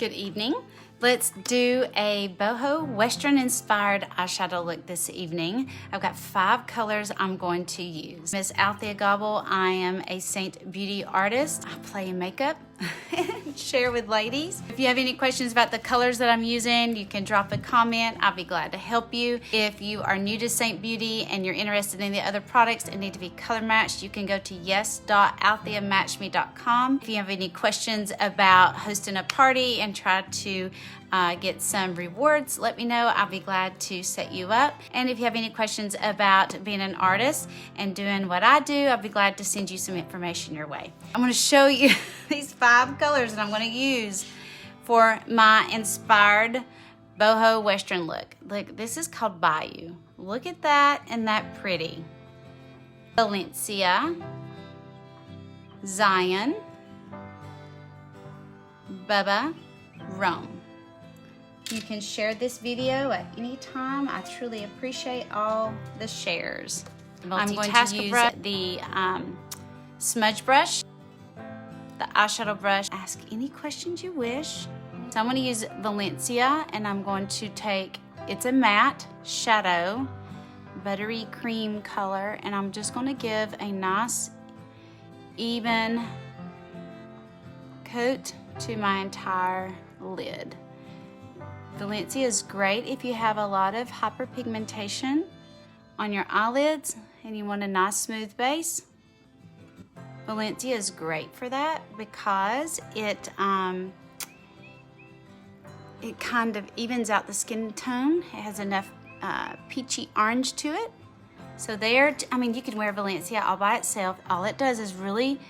Good evening. Let's do a Boho Western Inspired Eyeshadow look this evening. I've got 5 colors I'm going to use. Miss Althea Gobble, I am a Saint Beauty artist. I play in makeup and share with ladies. If you have any questions about the colors that I'm using, you can drop a comment. I'll be glad to help you. If you are new to Saint Beauty and you're interested in the other products and need to be color matched, you can go to yes.altheamatchme.com. If you have any questions about hosting a party and try to get some rewards, let me know. I'll be glad to set you up. And if you have any questions about being an artist and doing what I do, I'll be glad to send you some information your way. I'm going to show you these 5 colors that I'm going to use for my inspired boho western look. Look, this is called Bayou. Look at that, and that pretty. Valencia, Zion, Bubba, Rome. You can share this video at any time. I truly appreciate all the shares. I'm going to use the smudge brush, the eyeshadow brush. Ask any questions you wish. So I'm going to use Valencia, and I'm going to take, it's a matte shadow, buttery cream color, and I'm just going to give a nice even coat to my entire lid. Valencia is great if you have a lot of hyperpigmentation on your eyelids and you want a nice smooth base. Valencia is great for that because it kind of evens out the skin tone. It has enough peachy orange to it. So there, I mean, you can wear Valencia all by itself. All it does is really,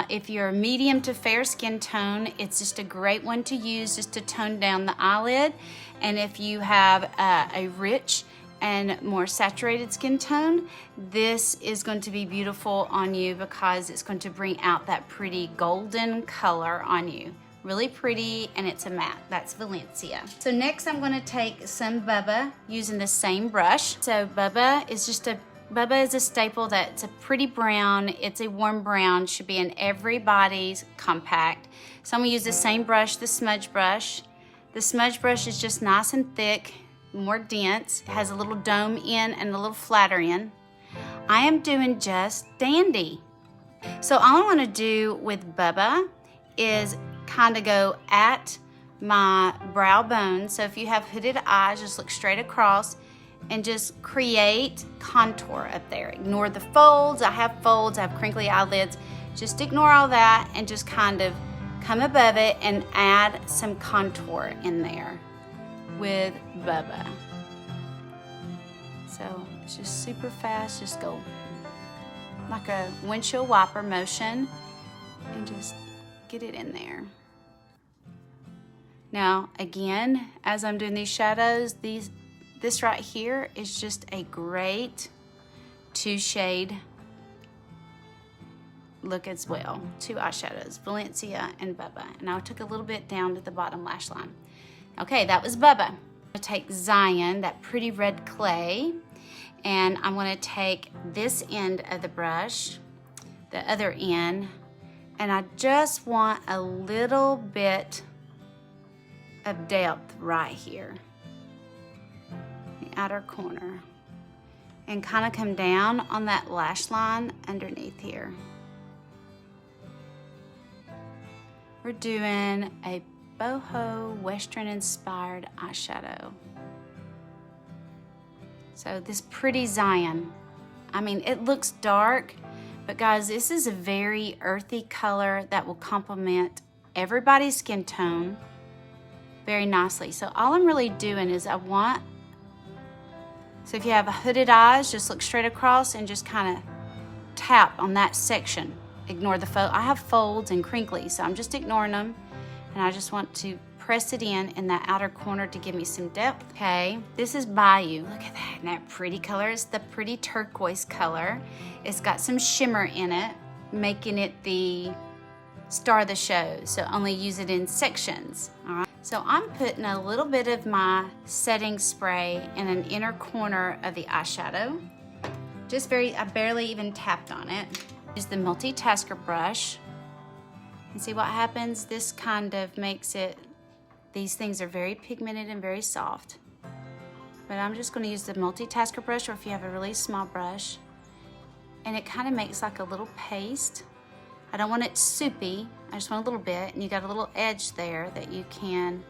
if you're a medium to fair skin tone, it's just a great one to use just to tone down the eyelid. And if you have a rich and more saturated skin tone, this is going to be beautiful on you because it's going to bring out that pretty golden color on you. Really pretty, and it's a matte. That's Valencia. So next I'm going to take some Bubba using the same brush. So Bubba is a staple that's a pretty brown. It's a warm brown, should be in everybody's compact. So I'm gonna use the same brush, the smudge brush. The smudge brush is just nice and thick, more dense. It has a little dome in and a little flatter in. I am doing just dandy. So all I wanna do with Bubba is kind of go at my brow bone. So if you have hooded eyes, just look straight across and just create contour up there. Ignore the folds. I have folds, I have crinkly eyelids. Just ignore all that and just kind of come above it and add some contour in there with Bubba. So it's just super fast, just go like a windshield wiper motion and just get it in there. Now again, as I'm doing these shadows, this right here is just a great 2-shade look as well. 2 eyeshadows, Valencia and Bubba. And I took a little bit down to the bottom lash line. Okay, that was Bubba. I'm gonna take Zion, that pretty red clay, and I'm gonna take this end of the brush, the other end, and I just want a little bit of depth right here. Outer corner, and kind of come down on that lash line underneath here. We're doing a boho western inspired eyeshadow. So this pretty Zion, I mean, it looks dark, but guys, this is a very earthy color that will complement everybody's skin tone very nicely. So all I'm really doing is so if you have hooded eyes, just look straight across and just kind of tap on that section. Ignore the fold. I have folds and crinkly, so I'm just ignoring them. And I just want to press it in that outer corner to give me some depth. Okay, this is Bayou. Look at that, isn't that pretty color? It's the pretty turquoise color. It's got some shimmer in it, making it the star of the show. So only use it in sections, all right? So I'm putting a little bit of my setting spray in an inner corner of the eyeshadow. I barely even tapped on it. Use the multitasker brush and see what happens. This kind of makes it These things are very pigmented and very soft. But I'm just gonna use the multitasker brush, or if you have a really small brush, and it kind of makes like a little paste. I don't want it soupy, I just want a little bit, and you got a little edge there that you can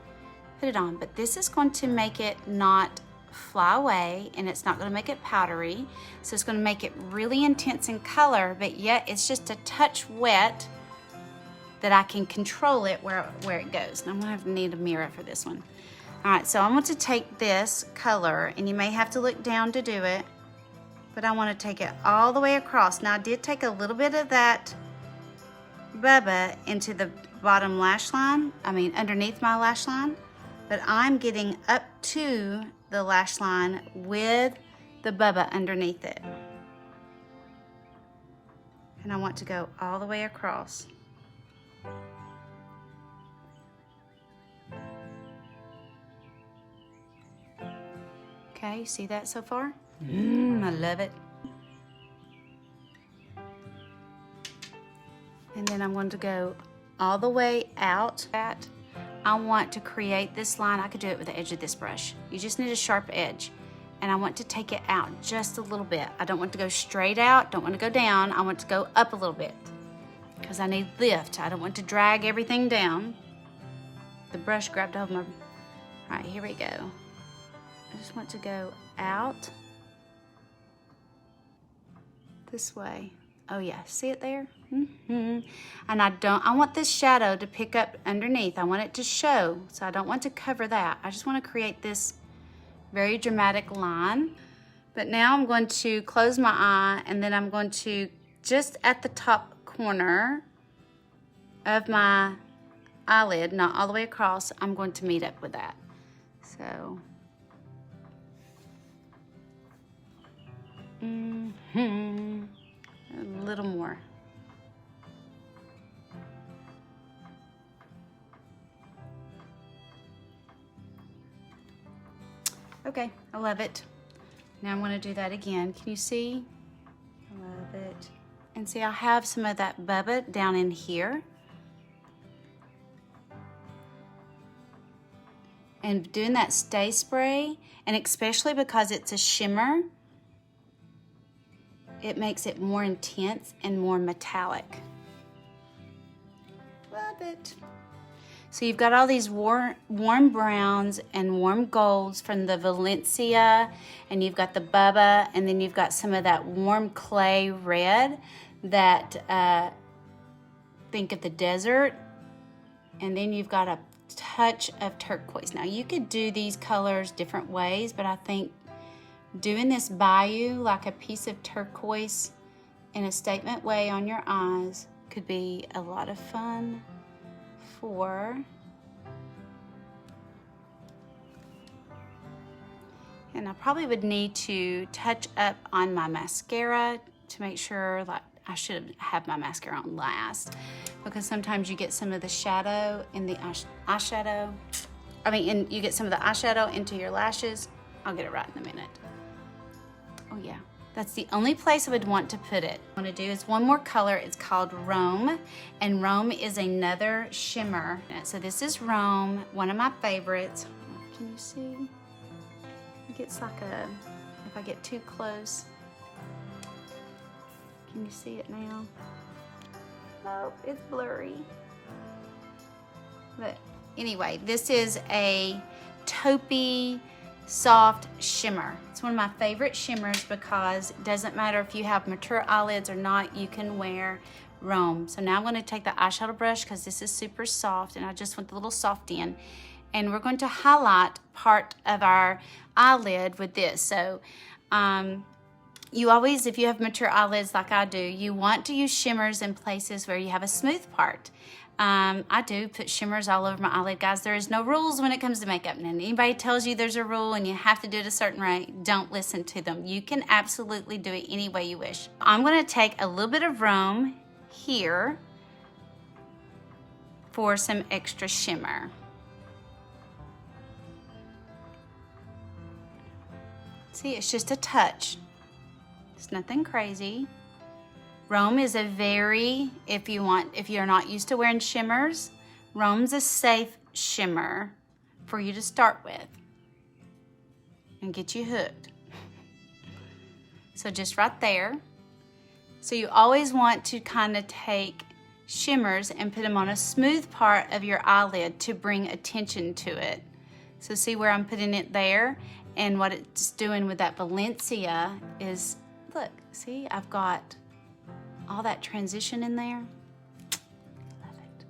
put it on. But this is going to make it not fly away, and it's not gonna make it powdery. So it's gonna make it really intense in color, but yet it's just a touch wet that I can control it where it goes. And I'm gonna need a mirror for this one. All right, so I want to take this color, and you may have to look down to do it, but I want to take it all the way across. Now I did take a little bit of that Bubba into the bottom lash line, underneath my lash line, but I'm getting up to the lash line with the Bubba underneath it. And I want to go all the way across. Okay, you see that so far? I love it. And then I'm going to go all the way out. I want to create this line. I could do it with the edge of this brush. You just need a sharp edge. And I want to take it out just a little bit. I don't want to go straight out, don't want to go down. I want to go up a little bit because I need lift. I don't want to drag everything down. The brush grabbed hold of my, all right, here we go. I just want to go out this way. Oh yeah, see it there? And I want this shadow to pick up underneath. I want it to show, so I don't want to cover that. I just want to create this very dramatic line. But now I'm going to close my eye, and then I'm going to, just at the top corner of my eyelid, not all the way across, I'm going to meet up with that. So, a little more. Okay, I love it. Now I'm going to do that again. Can you see? I love it. And see, I have some of that Bubba down in here. And doing that stay spray, and especially because it's a shimmer, it makes it more intense and more metallic. Love it. So you've got all these warm browns and warm golds from the Valencia, and you've got the Bubba, and then you've got some of that warm clay red that think of the desert, and then you've got a touch of turquoise. Now you could do these colors different ways, but I think doing this bayou, like a piece of turquoise in a statement way on your eyes, could be a lot of fun for. And I probably would need to touch up on my mascara to make sure, like I should have my mascara on last, because sometimes you get some of the shadow in the eyeshadow. You get some of the eyeshadow into your lashes. I'll get it right in a minute. Oh yeah, that's the only place I would want to put it. What I want to do is one more color. It's called Rome, and Rome is another shimmer. So this is Rome, one of my favorites. Can you see? It gets like a, if I get too close. Can you see it now? Oh, it's blurry. But anyway, this is a taupey, soft shimmer. It's one of my favorite shimmers because it doesn't matter if you have mature eyelids or not, you can wear Rome. So now I'm going to take the eyeshadow brush, because this is super soft and I just want the little soft end, and we're going to highlight part of our eyelid with this. So you always, if you have mature eyelids like I do, you want to use shimmers in places where you have a smooth part. I do put shimmers all over my eyelid, guys. There is no rules when it comes to makeup. And anybody tells you there's a rule and you have to do it a certain way, don't listen to them. You can absolutely do it any way you wish. I'm going to take a little bit of Rome here for some extra shimmer. See, it's just a touch. It's nothing crazy. Rome is a very, if you're not used to wearing shimmers, Rome's a safe shimmer. for you to start with and get you hooked. So just right there. So you always want to kind of take shimmers and put them on a smooth part of your eyelid to bring attention to it. So see where I'm putting it there, and what it's doing with that Valencia is, look, see, I've got all that transition in there. Love it.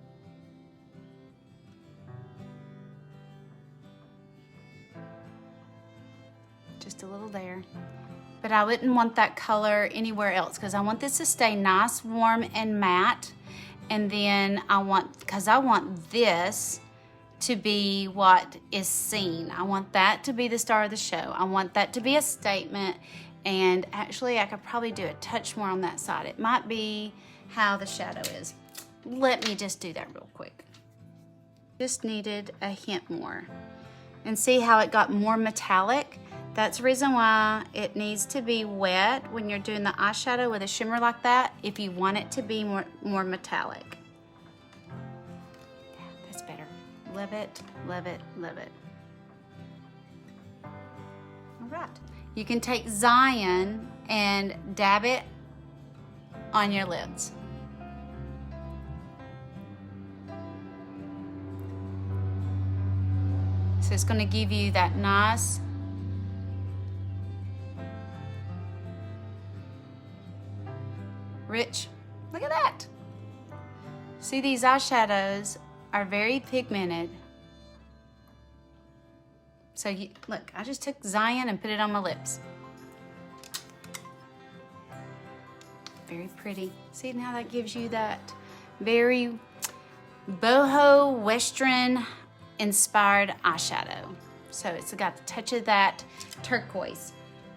Just a little there. But I wouldn't want that color anywhere else because I want this to stay nice, warm, and matte. And then because I want this to be what is seen. I want that to be the star of the show. I want that to be a statement. And actually, I could probably do a touch more on that side. It might be how the shadow is. Let me just do that real quick. Just needed a hint more. And see how it got more metallic? That's the reason why it needs to be wet when you're doing the eyeshadow with a shimmer like that, if you want it to be more metallic. Yeah, that's better. Love it, love it, love it. All right. You can take Zion and dab it on your lids. So it's going to give you that nice rich, look at that. See, these eyeshadows are very pigmented. So look, I just took Zion and put it on my lips. Very pretty. See, now that gives you that very Boho Western Inspired Eyeshadow. So it's got the touch of that turquoise,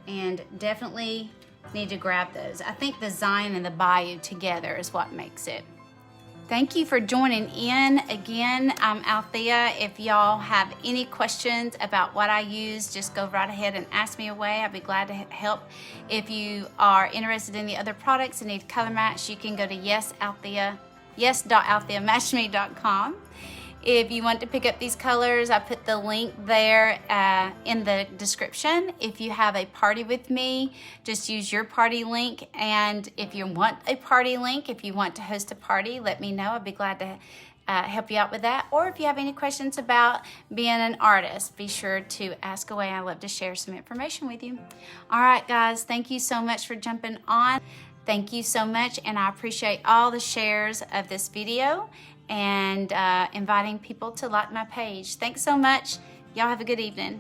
and definitely need to grab those. I think the Zion and the Bayou together is what makes it. Thank you for joining in. Again, I'm Althea. If y'all have any questions about what I use, just go right ahead and ask me away. I'd be glad to help. If you are interested in the other products and need color match, you can go to yes.altheamatchme.com. If you want to pick up these colors, I put the link there in the description. If you have a party with me, just use your party link. And if you want a party link, if you want to host a party, let me know. I'd be glad to help you out with that. Or if you have any questions about being an artist, be sure to ask away. I love to share some information with you. All right, guys, thank you so much for jumping on. Thank you so much, and I appreciate all the shares of this video and inviting people to like my page. Thanks so much. Y'all have a good evening.